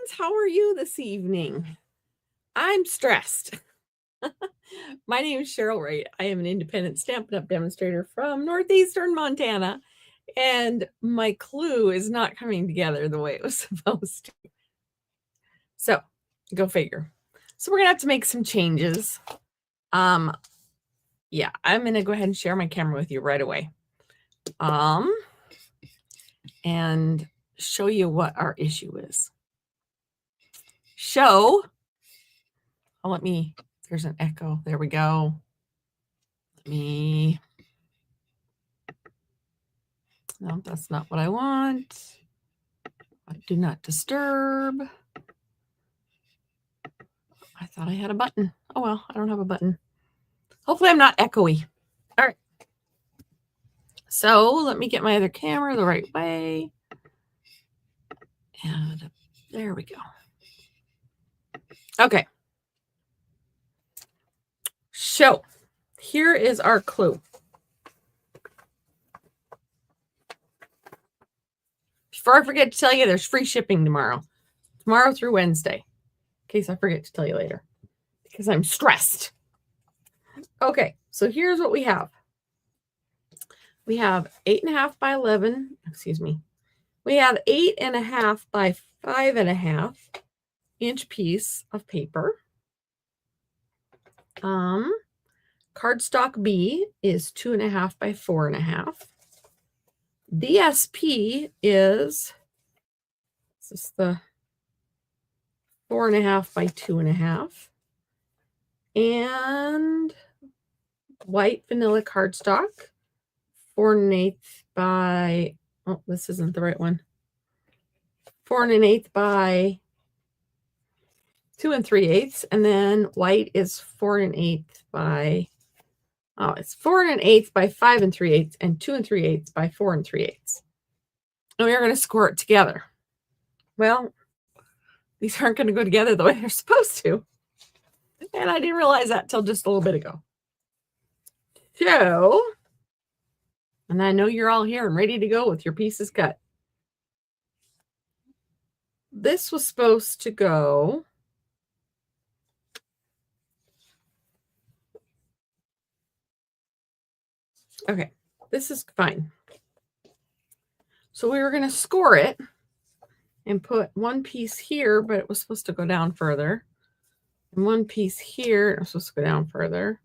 friends, how are you this evening? I'm stressed. My name is Cheryl Wright. I am an independent Stampin' Up! Demonstrator from northeastern Montana, and my clue is not coming together the way it was supposed to. So, go figure. So we're gonna have to make some changes. Yeah, I'm gonna go ahead and share my camera with you right away. And show you what our issue is. There's an echo. There we go. No, that's not what I want. Do not disturb. I thought I had a button. Oh, well, I don't have a button. Hopefully I'm not echoey. All right. So let me get my other camera the right way. And there we go. Okay. So here is our clue. Before I forget to tell you, there's free shipping tomorrow through Wednesday, in case I forget to tell you later, because I'm stressed. Okay, so here's what we have. We have 8.5 by 11, excuse me. We have 8.5 by 5.5 inch piece of paper. Cardstock B is 2.5 by 4.5. DSP is the 4.5 by 2.5. And white vanilla cardstock, 4.125 by, oh, this isn't the right one. 4.125 by 2 3/8, and then white is 4.125 by, oh, it's 4.125 by 5 3/8 and 2 3/8 by 4 3/8. And we're going to score it together. Well, these aren't going to go together the way they're supposed to. And I didn't realize that till just a little bit ago. So, and I know you're all here and ready to go with your pieces cut. This was supposed to go okay, this is fine. So we were going to score it and put one piece here, but it was supposed to go down further. And one piece here, it was supposed to go down further.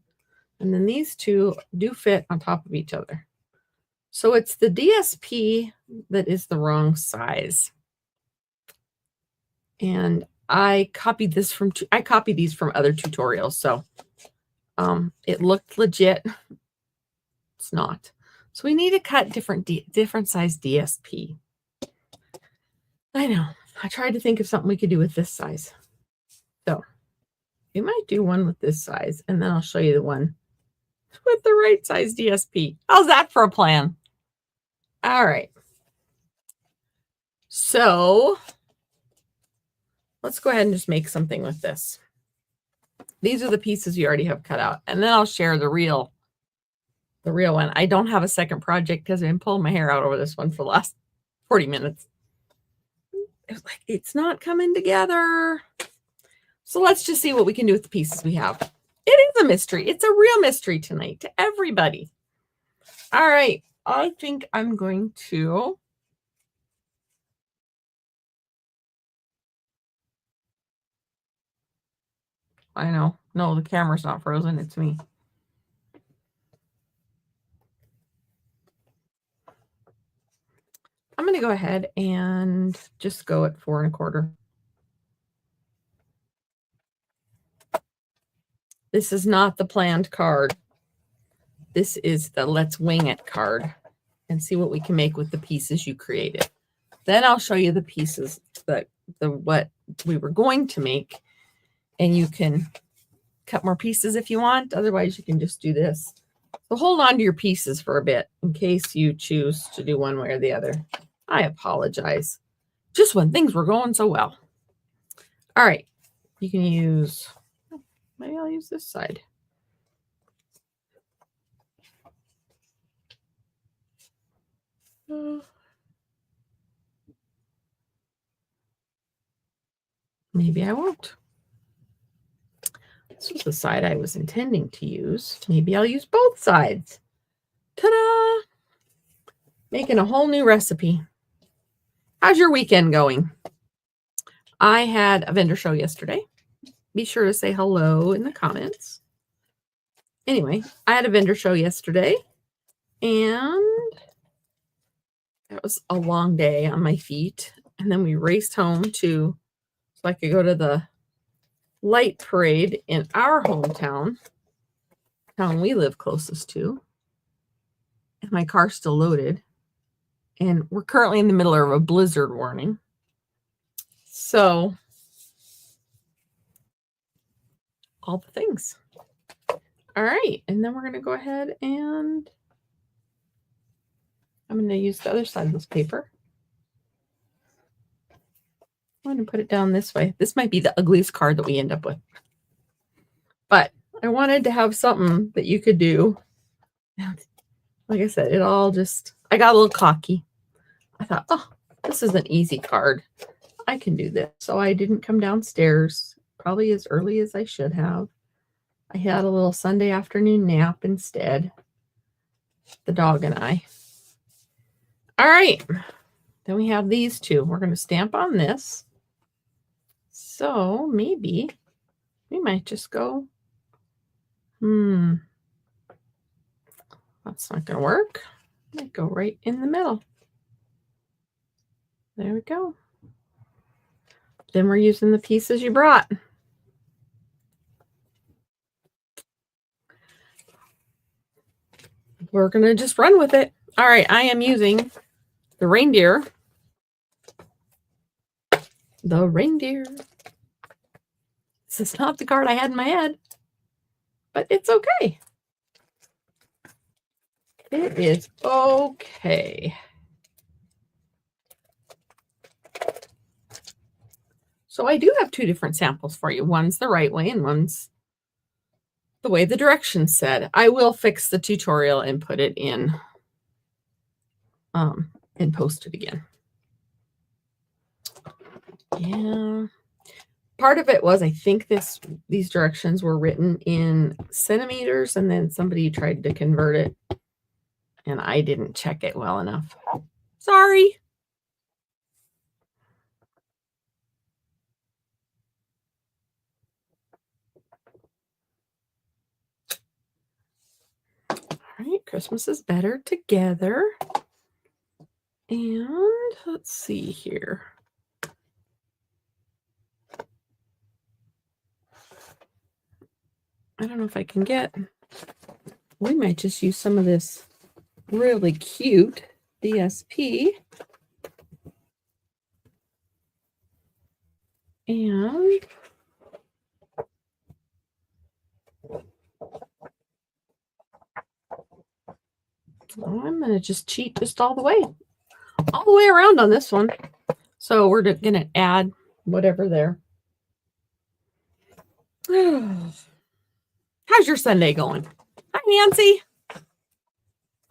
And then these two do fit on top of each other. So it's the DSP that is the wrong size. And I copied these from other tutorials. So it looked legit. It's not. So we need to cut different size DSP. I know. I tried to think of something we could do with this size. So we might do one with this size, and then I'll show you the one with the right size DSP. How's that for a plan? All right. So let's go ahead and just make something with this. These are the pieces you already have cut out, and then I'll share the real one. I don't have a second project because I've been pulling my hair out over this one for the last 40 minutes. It's not coming together. So let's just see what we can do with the pieces we have. It is a mystery. It's a real mystery tonight to everybody. All right. I think I'm going to I know. No, the camera's not frozen. It's me. I'm going to go ahead and just go at 4 1/4. This is not the planned card. This is the let's wing it card and see what we can make with the pieces you created. Then I'll show you the pieces what we were going to make, and you can cut more pieces if you want. Otherwise, you can just do this. So hold on to your pieces for a bit in case you choose to do one way or the other. I apologize. Just when things were going so well. All right. You can use, maybe I'll use this side. Maybe I won't. This was the side I was intending to use. Maybe I'll use both sides. Ta-da! Making a whole new recipe. How's your weekend going? I had a vendor show yesterday. Be sure to say hello in the comments. Anyway, I had a vendor show yesterday, and it was a long day on my feet. And then we raced home so I could go to the light parade in our hometown, town we live closest to. And my car's still loaded. And we're currently in the middle of a blizzard warning. So, all the things. All right. And then we're going to go ahead and I'm going to use the other side of this paper. I'm going to put it down this way. This might be the ugliest card that we end up with. But I wanted to have something that you could do. Like I said, I got a little cocky. I thought, oh, this is an easy card. I can do this. So I didn't come downstairs probably as early as I should have. I had a little Sunday afternoon nap instead. The dog and I. All right. Then we have these two. We're going to stamp on this. So maybe we might just go, that's not going to work. Might go right in the middle. There we go. Then we're using the pieces you brought. We're going to just run with it. All right, I am using the reindeer. The reindeer. This is not the card I had in my head, but it's okay. It is okay. So I do have two different samples for you. One's the right way and one's the way the directions said. I will fix the tutorial and put it in and post it again. Yeah. Part of it was I think these directions were written in centimeters and then somebody tried to convert it and I didn't check it well enough. Sorry. All right, Christmas is better together. And let's see here. I don't know if I can we might just use some of this really cute DSP. And I'm going to just cheat just all the way around on this one. So we're going to add whatever there. How's your Sunday going? Hi, Nancy.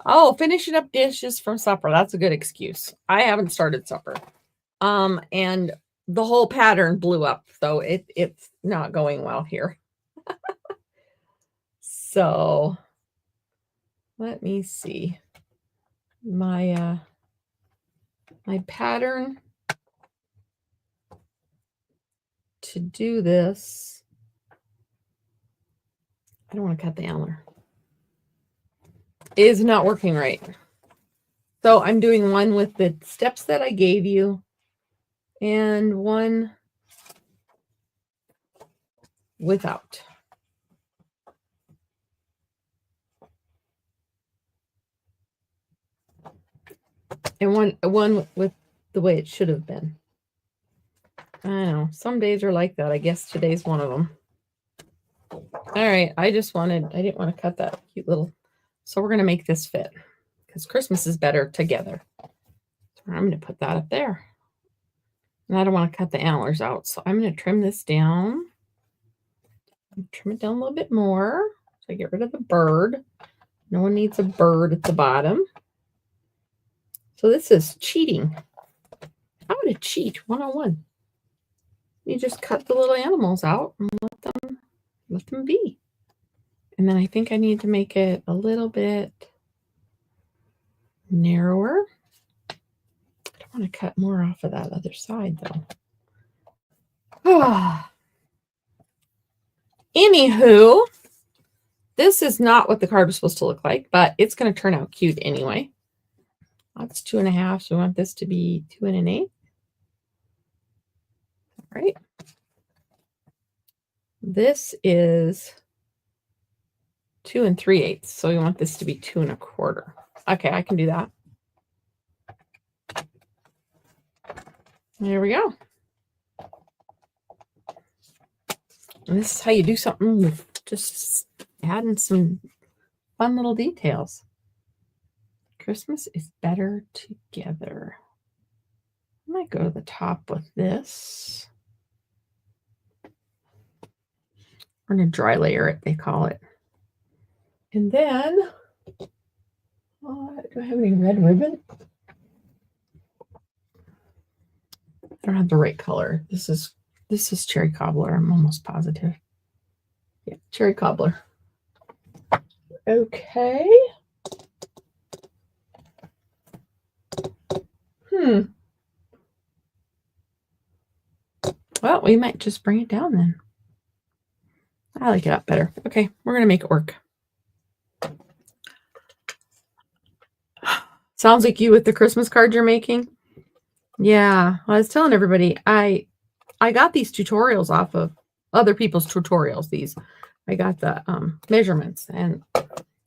Oh, finishing up dishes from supper. That's a good excuse. I haven't started supper. And the whole pattern blew up. So it's not going well here. So let me see. My pattern to do this. I don't want to cut the antler. Is not working right. So I'm doing one with the steps that I gave you and one without. And one with the way it should have been. I know. Some days are like that. I guess today's one of them. All right. I didn't want to cut that cute little. So we're going to make this fit because Christmas is better together. So I'm going to put that up there. And I don't want to cut the antlers out. So I'm going to trim this down. Trim it down a little bit more. So I get rid of the bird. No one needs a bird at the bottom. So this is cheating. How to cheat 101. you just cut the little animals out and let them be. And then I think I need to make it a little bit narrower. I don't want to cut more off of that other side though. Anywho, this is not what the card was supposed to look like, but it's going to turn out cute anyway. That's 2.5, so we want this to be 2 1/8. All right. This is 2 3/8, so we want this to be 2 1/4. Okay, I can do that. There we go. And this is how you do something with just adding some fun little details. Christmas is better together. I might go to the top with this. We're going to dry layer it, they call it. And then, do I have any red ribbon? I don't have the right color. This is cherry cobbler. I'm almost positive. Yeah, cherry cobbler. Okay. Well, we might just bring it down then. I like it up better. Okay, we're going to make it work. Sounds like you with the Christmas card you're making. Yeah, I was telling everybody, I got these tutorials off of other people's tutorials. I got the measurements, and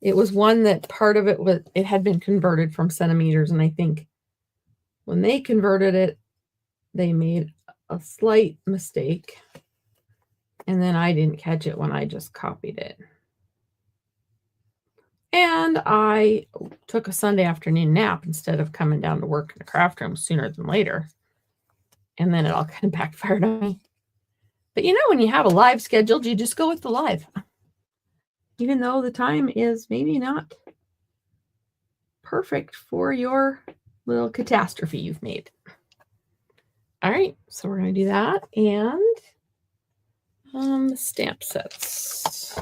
it was one that part of it had been converted from centimeters, and I think when they converted it, they made a slight mistake, and then I didn't catch it when I just copied it. And I took a Sunday afternoon nap instead of coming down to work in the craft room sooner than later. And then it all kind of backfired on me. But when you have a live scheduled, you just go with the live. Even though the time is maybe not perfect for your little catastrophe you've made. All right, so we're going to do that. And stamp sets.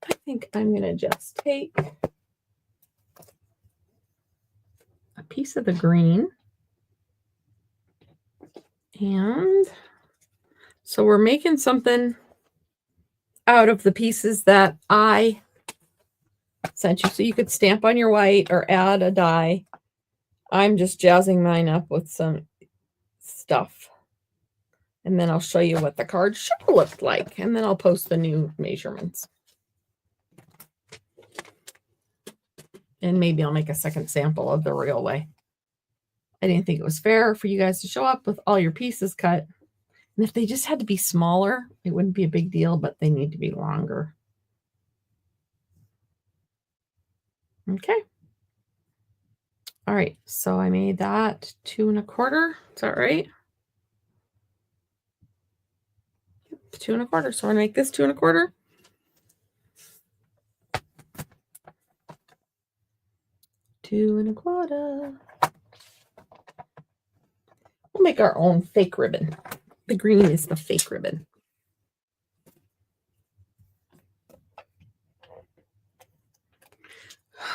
I think I'm going to just take a piece of the green. And so we're making something out of the pieces that I sent you. So you could stamp on your white or add a die. I'm just jazzing mine up with some stuff. And then I'll show you what the card should look like. And then I'll post the new measurements. And maybe I'll make a second sample of the real way. I didn't think it was fair for you guys to show up with all your pieces cut. And if they just had to be smaller, it wouldn't be a big deal, but they need to be longer. Okay. All right, so I made that 2 1/4. Is that right? 2 1/4. So we're gonna make this 2 1/4. Two and a quarter. We'll make our own fake ribbon. The green is the fake ribbon.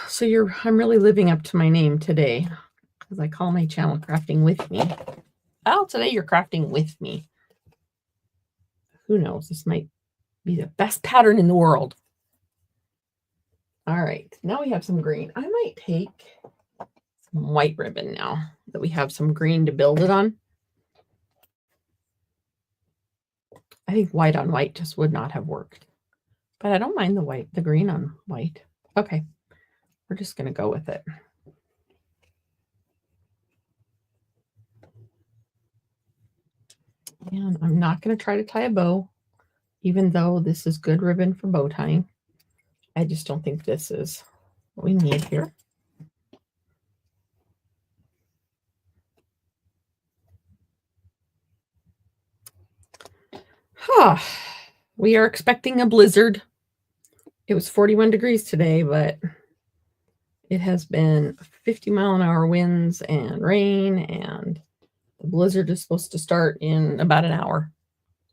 So I'm really living up to my name today, because I call my channel Crafting With Me. Well, today you're crafting with me. Who knows? This might be the best pattern in the world. All right, now we have some green. I might take some white ribbon now that we have some green to build it on. I think white on white just would not have worked, but I don't mind the green on white. Okay, we're just going to go with it. And I'm not going to try to tie a bow, even though this is good ribbon for bow tying. I just don't think this is what we need here. We are expecting a blizzard. It was 41 degrees today, but it has been 50-mile-an-hour winds and rain, and The blizzard is supposed to start in about an hour.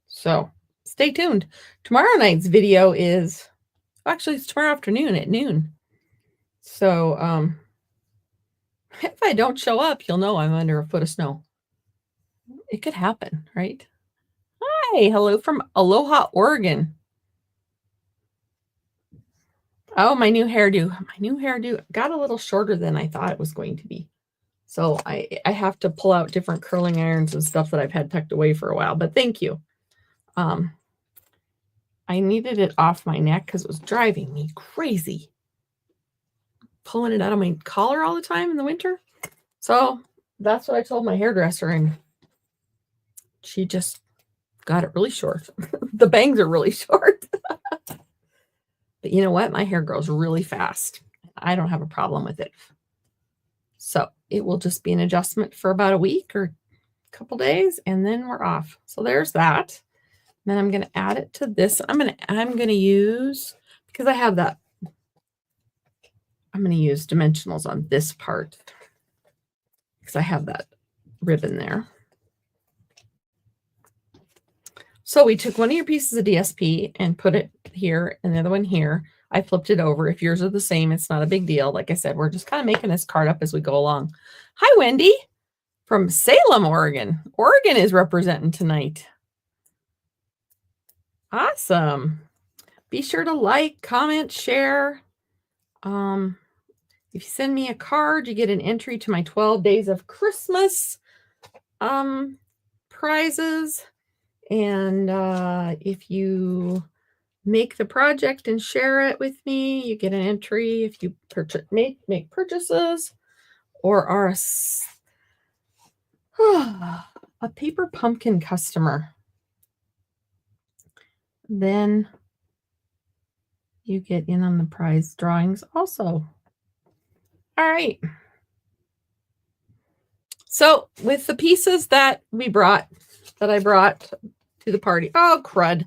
So stay tuned. Tomorrow night's video is, actually it's tomorrow afternoon at noon. So if I don't show up, you'll know I'm under a foot of snow. It could happen, right? Hi, hello from Aloha, Oregon. Oh, my new hairdo. My new hairdo got a little shorter than I thought it was going to be. So I have to pull out different curling irons and stuff that I've had tucked away for a while, but thank you. I needed it off my neck because it was driving me crazy. Pulling it out of my collar all the time in the winter. So that's what I told my hairdresser, and she just got it really short. The bangs are really short. But you know what? My hair grows really fast. I don't have a problem with it. So it will just be an adjustment for about a week or a couple days, and then we're off. So there's that. Then I'm going to add it to this. I'm going to use, because I have that, I'm going to use dimensionals on this part because I have that ribbon there. So we took one of your pieces of DSP and put it here and the other one here. I flipped it over. If yours are the same, it's not a big deal. Like I said, we're just kind of making this card up as we go along. Hi, Wendy from Salem, Oregon. Oregon is representing tonight. Awesome. Be sure to like, comment, share. If you send me a card, you get an entry to my 12 Days of Christmas prizes. And if you make the project and share it with me, you get an entry if you make purchases or are a paper pumpkin customer. Then you get in on the prize drawings also. All right. So with the pieces that I brought to the party. Oh, crud.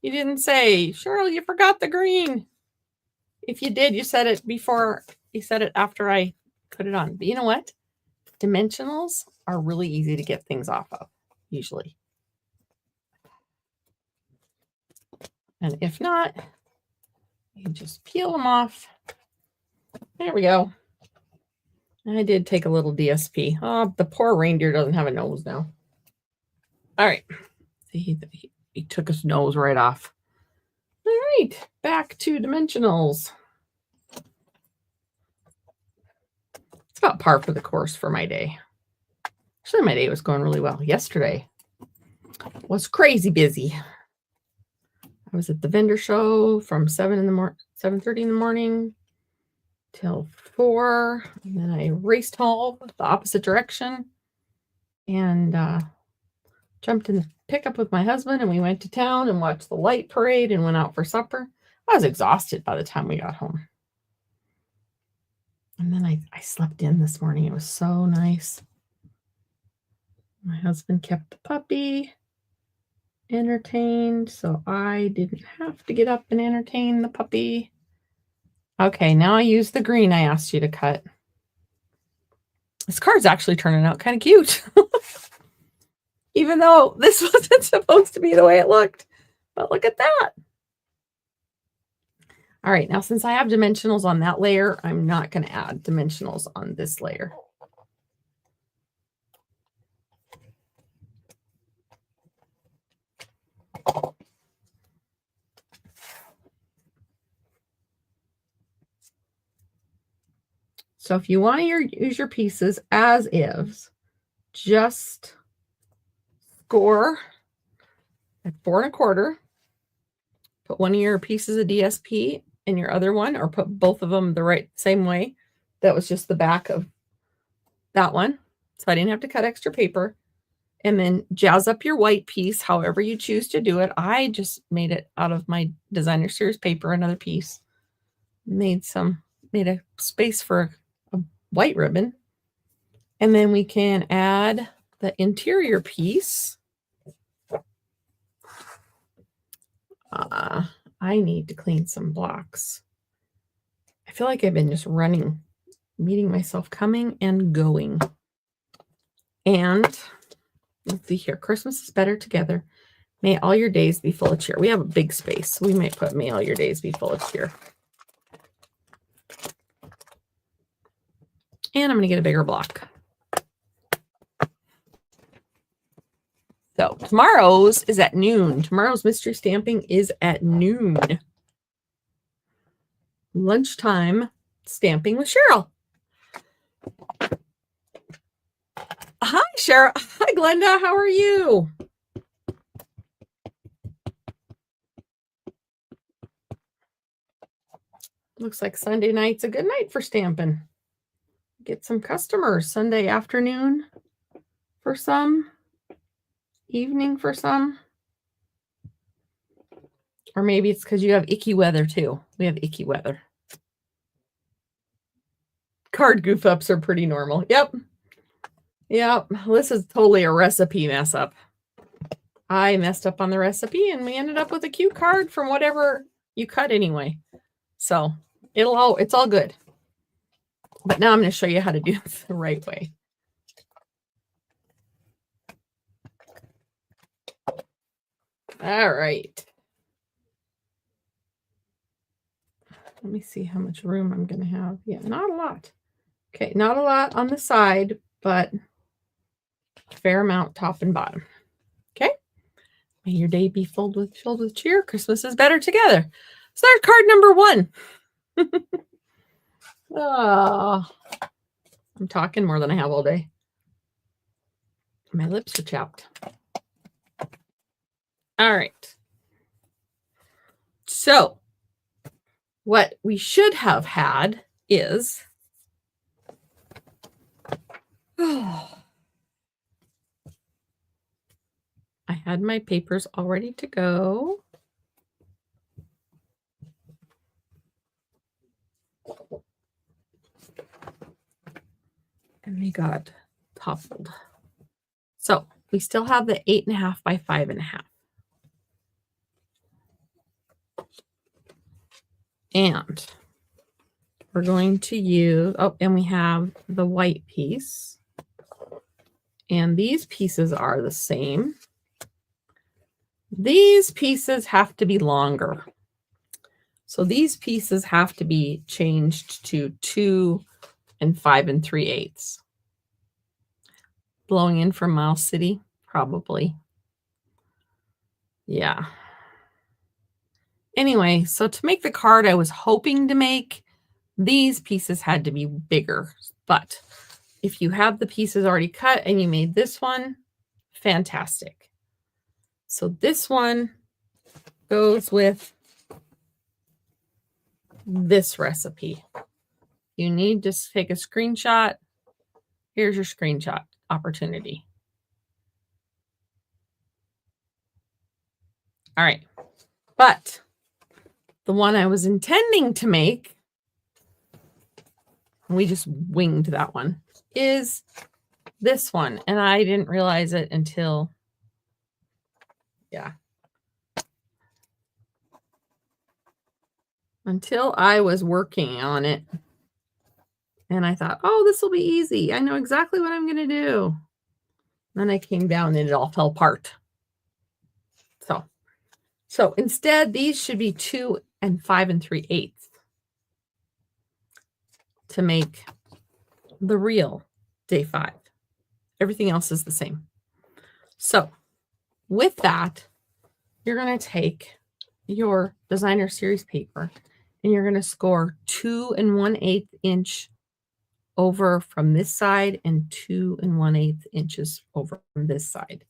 You didn't say, Cheryl, you forgot the green. If you did, you said it before, you said it after I put it on. But you know what? Dimensionals are really easy to get things off of, usually. And if not, you just peel them off. There we go. I did take a little DSP. Oh, the poor reindeer doesn't have a nose now. All right. See, he took his nose right off. All right. Back to dimensionals. It's about par for the course for my day. Actually, my day was going really well. Yesterday was crazy busy. I was at the vendor show from 7:30 in the morning till 4, and then I raced home the opposite direction and jumped in the pickup with my husband, and we went to town and watched the light parade and went out for supper. I was exhausted by the time we got home. And then I slept in this morning. It was so nice. My husband kept the puppy entertained, so I didn't have to get up and entertain the puppy. Okay, now I use the green I asked you to cut. This card's actually turning out kind of cute. Even though this wasn't supposed to be the way it looked. But look at that. All right, now since I have dimensionals on that layer, I'm not going to add dimensionals on this layer. So if you want to use your pieces as is, just score at 4 1/4. Put one of your pieces of DSP in your other one, or put both of them the same way. That was just the back of that one. So I didn't have to cut extra paper. And then jazz up your white piece however you choose to do it. I just made it out of my designer series paper, another piece. Made a space for a white ribbon. And then we can add the interior piece. I need to clean some blocks. I feel like I've been just meeting myself coming and going. And let's see here. Christmas is better together. May all your days be full of cheer. We have a big space, so we might put may all your days be full of cheer. And I'm going to get a bigger block. So tomorrow's is at noon. Tomorrow's mystery stamping is at noon. Lunchtime stamping with Cheryl. Hi, Cheryl. Hi, Glenda. How are you? Looks like Sunday night's a good night for stamping. Get some customers. Sunday afternoon for some, evening for some. Or maybe it's because you have icky weather too. We have icky weather. Card goof ups are pretty normal. Yep. Yep. This is totally a recipe mess up. I messed up on the recipe and we ended up with a cute card from whatever you cut anyway. So it's all good. But now I'm going to show you how to do this the right way. All right. Let me see how much room I'm going to have. Yeah, not a lot. Okay, not a lot on the side, but a fair amount top and bottom. Okay. May your day be filled with cheer. Christmas is better together. So there's card number 1. Oh, I'm talking more than I have all day. My lips are chapped. All right. So what we should have had is I had my papers all ready to go. And they got toppled. So we still have the 8.5 by 5.5. And we're going to use, and we have the white piece. And these pieces are the same. These pieces have to be longer. So these pieces have to be changed to 2 5 3/8. Blowing in from Mouse City, probably. Yeah. Anyway, so to make the card I was hoping to make, these pieces had to be bigger. But if you have the pieces already cut and you made this one, fantastic. So this one goes with this recipe. You need to take a screenshot. Here's your screenshot opportunity. All right. But the one I was intending to make, we just winged that one, is this one. And I didn't realize it until, until I was working on it. And I thought, oh, this will be easy. I know exactly what I'm going to do. Then I came down and it all fell apart. So instead, these should be 2 5 3/8 to make the real day 5. Everything else is the same. So with that, you're going to take your designer series paper and you're going to score 2 1/8 inch over from this side and 2 1/8 inches over from this side.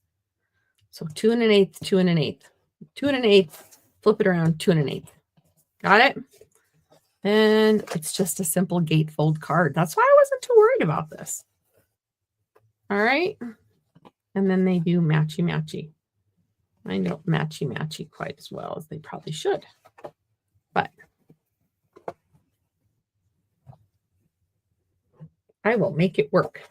So 2 1/8, 2 1/8, 2 1/8, flip it around, 2 1/8. Got it? And it's just a simple gatefold card. That's why I wasn't too worried about this. All right. And then they do matchy-matchy. I don't matchy-matchy quite as well as they probably should. But I will make it work.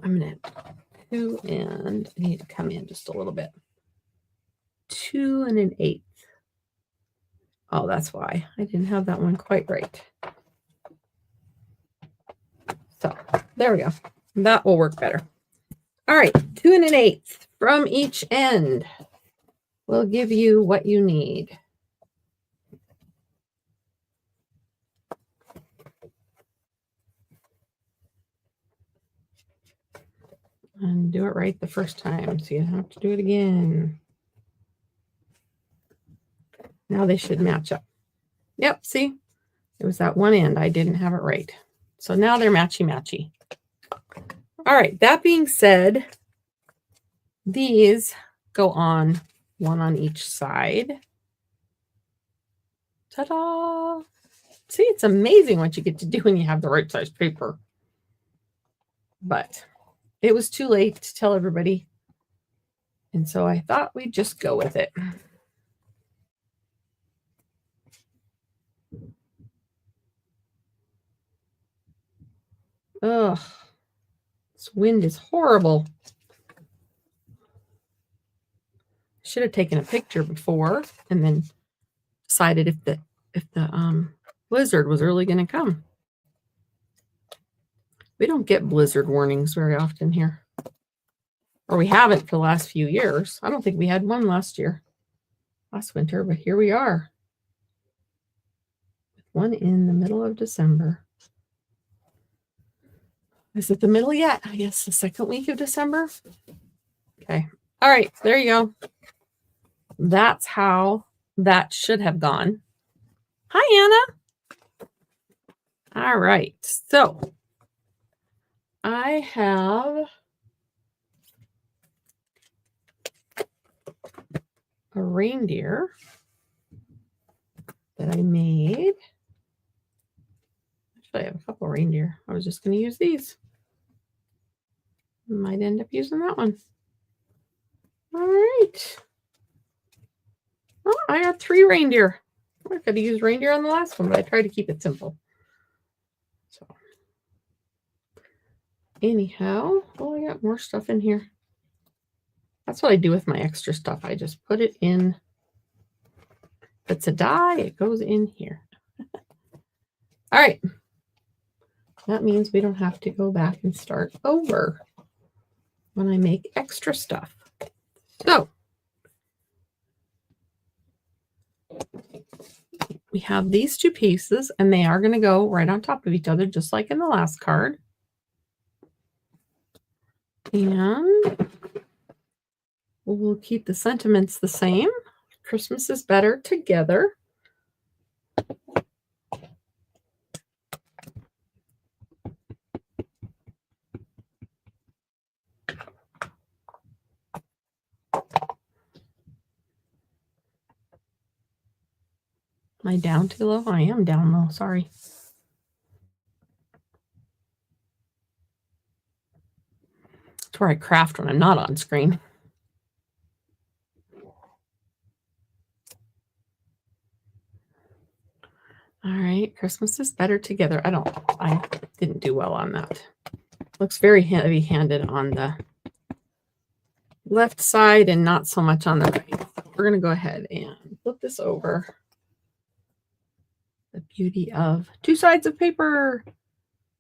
I'm going to 2 and I need to come in just a little bit. 2 1/8. Oh, that's why I didn't have that one quite right. So there we go. That will work better. All right, 2 1/8 from each end will give you what you need. And do it right the first time, so you don't have to do it again. Now they should match up. Yep, see? It was that one end. I didn't have it right. So now they're matchy-matchy. All right, that being said, these go on one on each side. Ta-da! See, it's amazing what you get to do when you have the right size paper. But it was too late to tell everybody. And so I thought we'd just go with it. Ugh, this wind is horrible. Should have taken a picture before and then decided if the blizzard was really going to come. We don't get blizzard warnings very often here. Or we haven't for the last few years. I don't think we had one last winter, but here we are. With one in the middle of December. Is it the middle yet? I guess the second week of December. Okay. All right, there you go. That's how that should have gone. Hi, Anna. All right, so I have a reindeer that I made. Actually, I have a couple of reindeer. I was just going to use these. Might end up using that one. All right. Oh, I got 3 reindeer. I could have used reindeer on the last one, but I tried to keep it simple. So, anyhow, oh, I got more stuff in here. That's what I do with my extra stuff. I just put it in. If it's a die, it goes in here. All right. That means we don't have to go back and start over when I make extra stuff. So, we have these 2 pieces, and they are going to go right on top of each other, just like in the last card. And we'll keep the sentiments the same. Christmas is better together. Am I down too low? I am down low. Sorry. That's where I craft when I'm not on screen. All right. Christmas is better together. I didn't do well on that. Looks very heavy-handed on the left side and not so much on the right. We're going to go ahead and flip this over. The beauty of 2 sides of paper.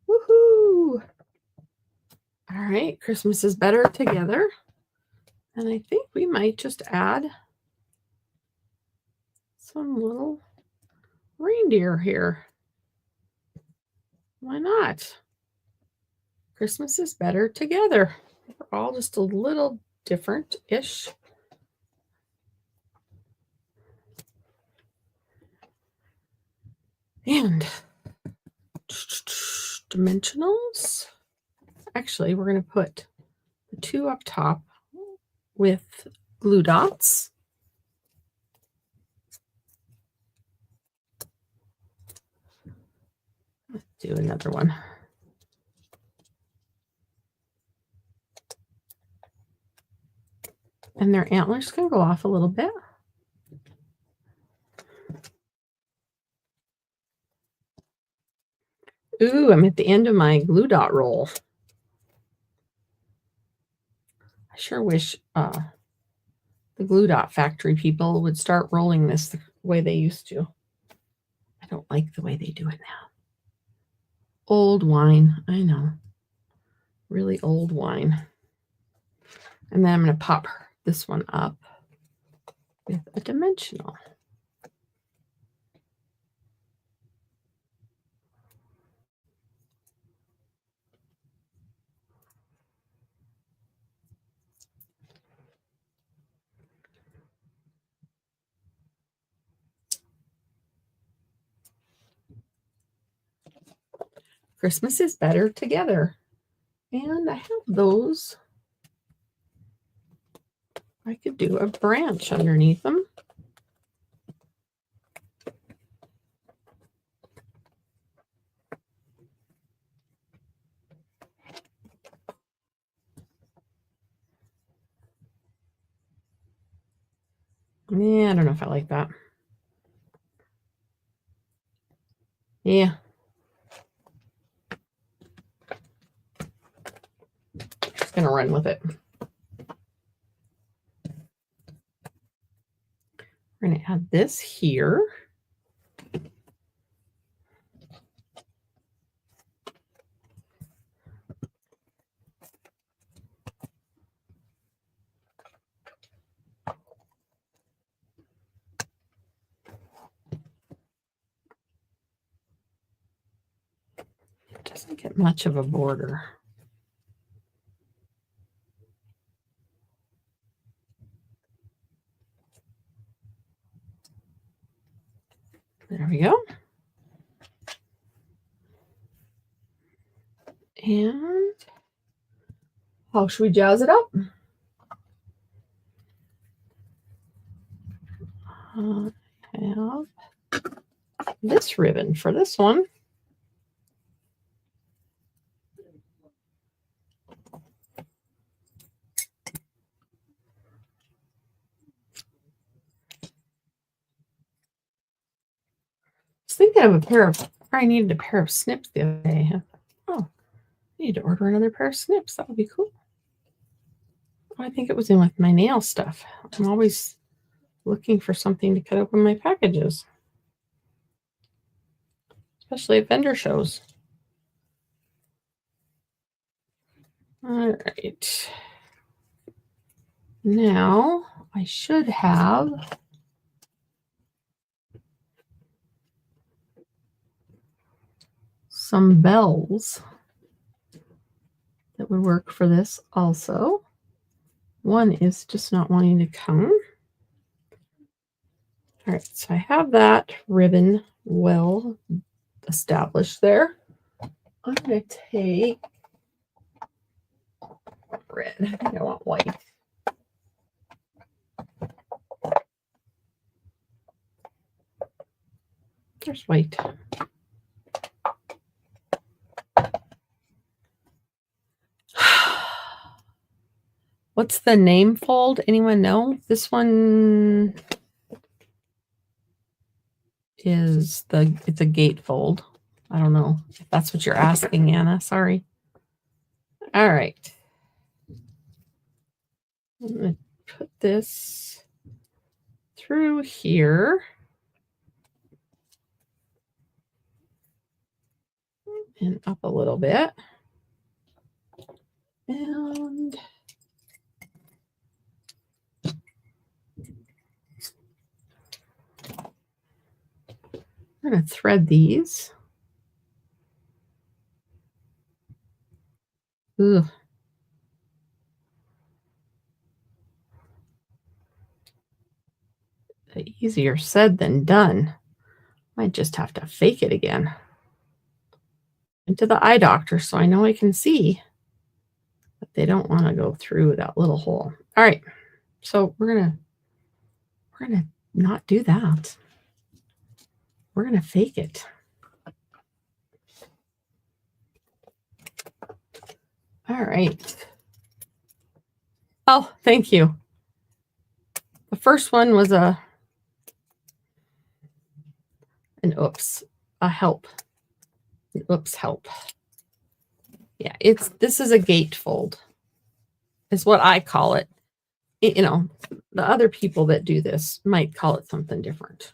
Woohoo! All right, Christmas is better together. And I think we might just add some little reindeer here. Why not? Christmas is better together. We're all just a little different-ish. And dimensionals. Actually, we're going to put the 2 up top with glue dots. Let's do another one. And their antlers can go off a little bit. Ooh, I'm at the end of my glue dot roll. I sure wish the glue dot factory people would start rolling this the way they used to. I don't like the way they do it now. Old wine. I know. Really old wine. And then I'm going to pop this one up with a dimensional. Christmas is better together. And I have those. I could do a branch underneath them. Yeah, I don't know if I like that. Yeah. Just going to run with it. We're going to add this here. It doesn't get much of a border. There we go. And how should we jazz it up? I have this ribbon for this one. I was thinking of a pair of, I needed a pair of snips the other day. Oh, I need to order another pair of snips. That would be cool. I think it was in with my nail stuff. I'm always looking for something to cut open my packages, especially at vendor shows. All right. Now I should have some bells that would work for this also. One is just not wanting to come. All right, so I have that ribbon well established there. I'm going to take red. I think I want white. There's white. What's the name fold? Anyone know? This one is it's a gatefold. I don't know if that's what you're asking, Anna. Sorry. All right. I'm going to put this through here. And up a little bit. And I'm going to thread these. Ugh. Easier said than done. Might just have to fake it again. Into the eye doctor so I know I can see. But they don't want to go through that little hole. All right. So we're gonna not do that. We're gonna fake it. All right. Oh, thank you. The first one was an oops, a help. An oops help. Yeah, this is a gatefold, is what I call it. You know, the other people that do this might call it something different.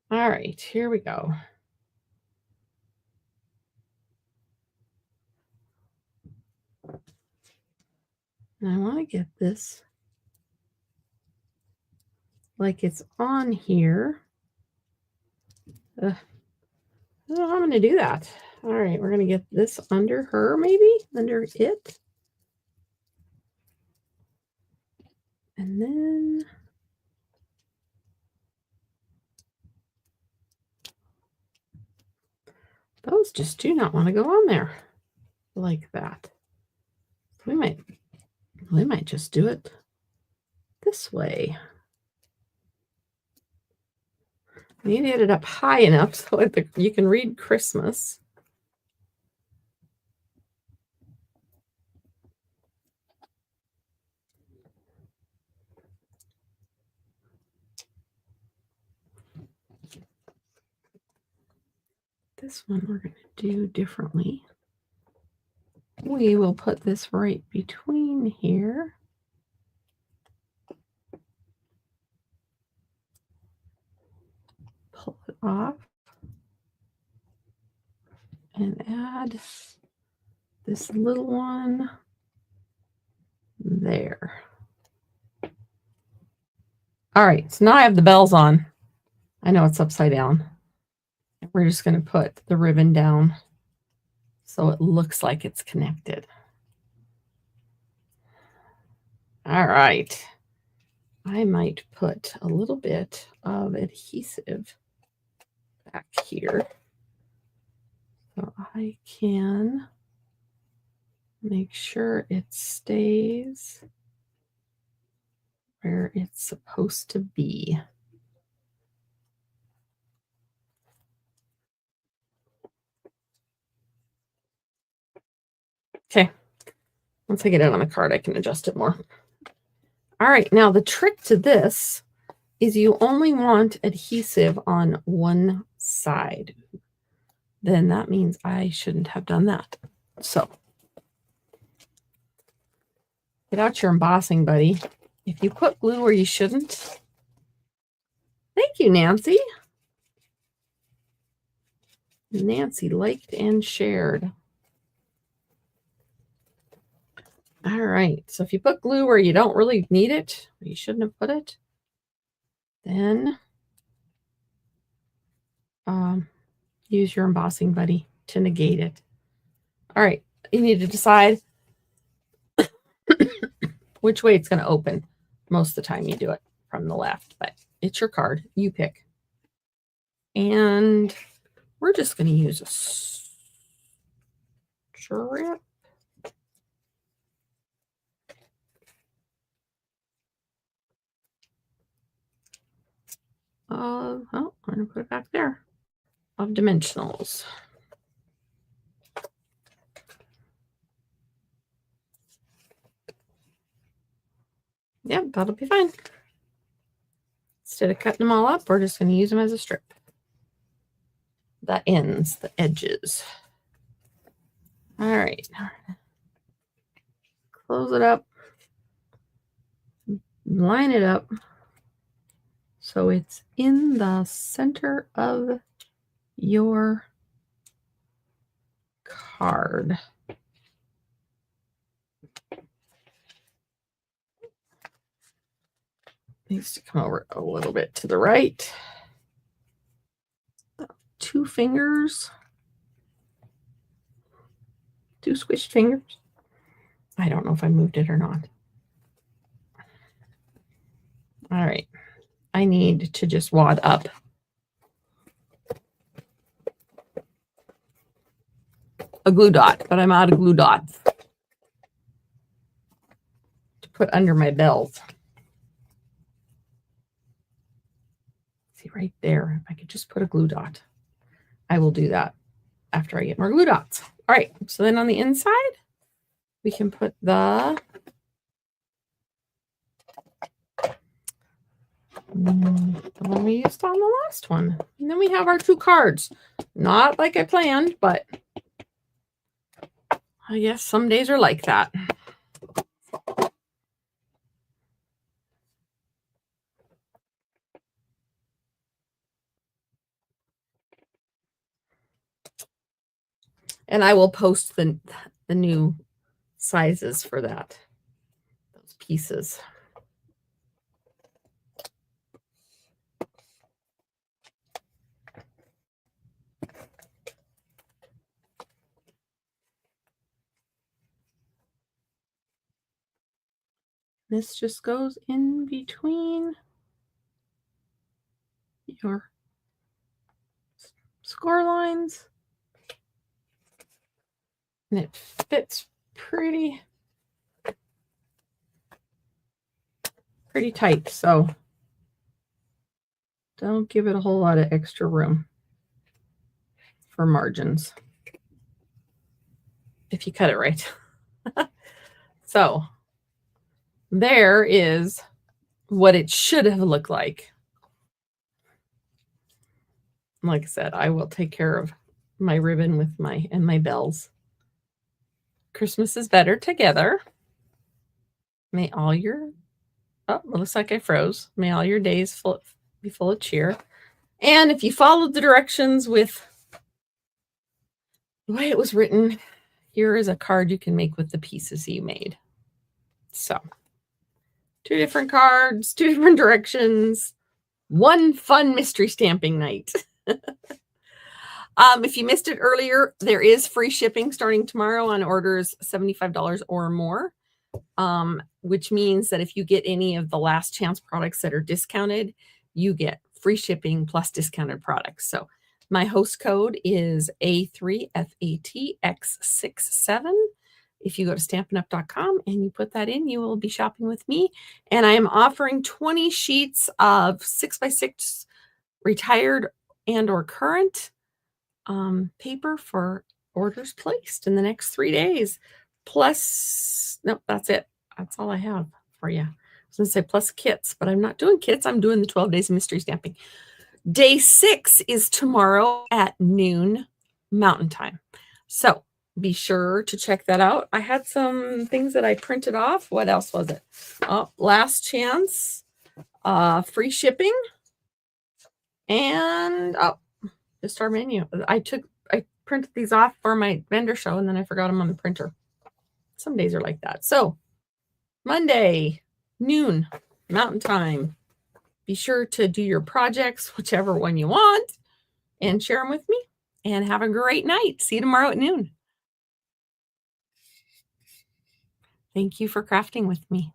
All right, here we go. And I want to get this like it's on here. I don't know how I'm going to do that. All right, we're going to get this under her, maybe under it. And then those just do not want to go on there like that. We might just do it this way. I need to get it up high enough so that you can read Christmas. This one we're going to do differently. We will put this right between here. Pull it off. And add this little one there. All right, so now I have the bells on. I know it's upside down. We're just going to put the ribbon down so it looks like it's connected. All right. I might put a little bit of adhesive back here so I can make sure it stays where it's supposed to be. Okay, once I get it on the card, I can adjust it more. All right, now the trick to this is you only want adhesive on one side. Then that means I shouldn't have done that. So get out your embossing buddy. If you put glue where you shouldn't, thank you, Nancy. Nancy liked and shared. All right, so if you put glue where you don't really need it, or you shouldn't have put it, then use your embossing buddy to negate it. All right, you need to decide which way it's going to open. Most of the time you do it from the left, but it's your card. You pick. And we're just going to use a strip. Oh, I'm going to put it back there. Of dimensionals. Yeah, that'll be fine. Instead of cutting them all up, we're just going to use them as a strip. That ends the edges. All right. Close it up. Line it up so it's in the center of your card. Needs to come over a little bit to the right. 2 fingers. 2 squished fingers. I don't know if I moved it or not. All right. I need to just wad up a glue dot, but I'm out of glue dots to put under my bells. See right there, if I could just put a glue dot. I will do that after I get more glue dots. All right, so then on the inside, we can put the one we used on the last one. And then we have our 2 cards. Not like I planned, but I guess some days are like that. And I will post the new sizes for that, those pieces. This just goes in between your score lines. And it fits pretty tight, so don't give it a whole lot of extra room for margins if you cut it right. So there is what it should have looked like. Like I said, I will take care of my ribbon with my bells. Christmas is better together. May all your, oh, it looks like I froze. May all your days be full of cheer. And if you followed the directions with the way it was written, here is a card you can make with the pieces you made. So 2 different cards, 2 different directions, 1 fun mystery stamping night. If you missed it earlier, there is free shipping starting tomorrow on orders $75 or more, which means that if you get any of the last chance products that are discounted, you get free shipping plus discounted products. So my host code is A3FATX67. If you go to stampinup.com and you put that in, you will be shopping with me. And I am offering 20 sheets of 6x6 retired and or current paper for orders placed in the next 3 days. Plus, nope, that's it. That's all I have for you. I was going to say plus kits, but I'm not doing kits. I'm doing the 12 days of mystery stamping. Day 6 is tomorrow at noon Mountain Time. So be sure to check that out. I had some things that I printed off. What else was it? Oh, last chance, free shipping, and just our menu. I printed these off for my vendor show and then I forgot them on the printer. Some days are like that. So Monday, noon, Mountain Time. Be sure to do your projects, whichever one you want, and share them with me. And have a great night. See you tomorrow at noon. Thank you for crafting with me.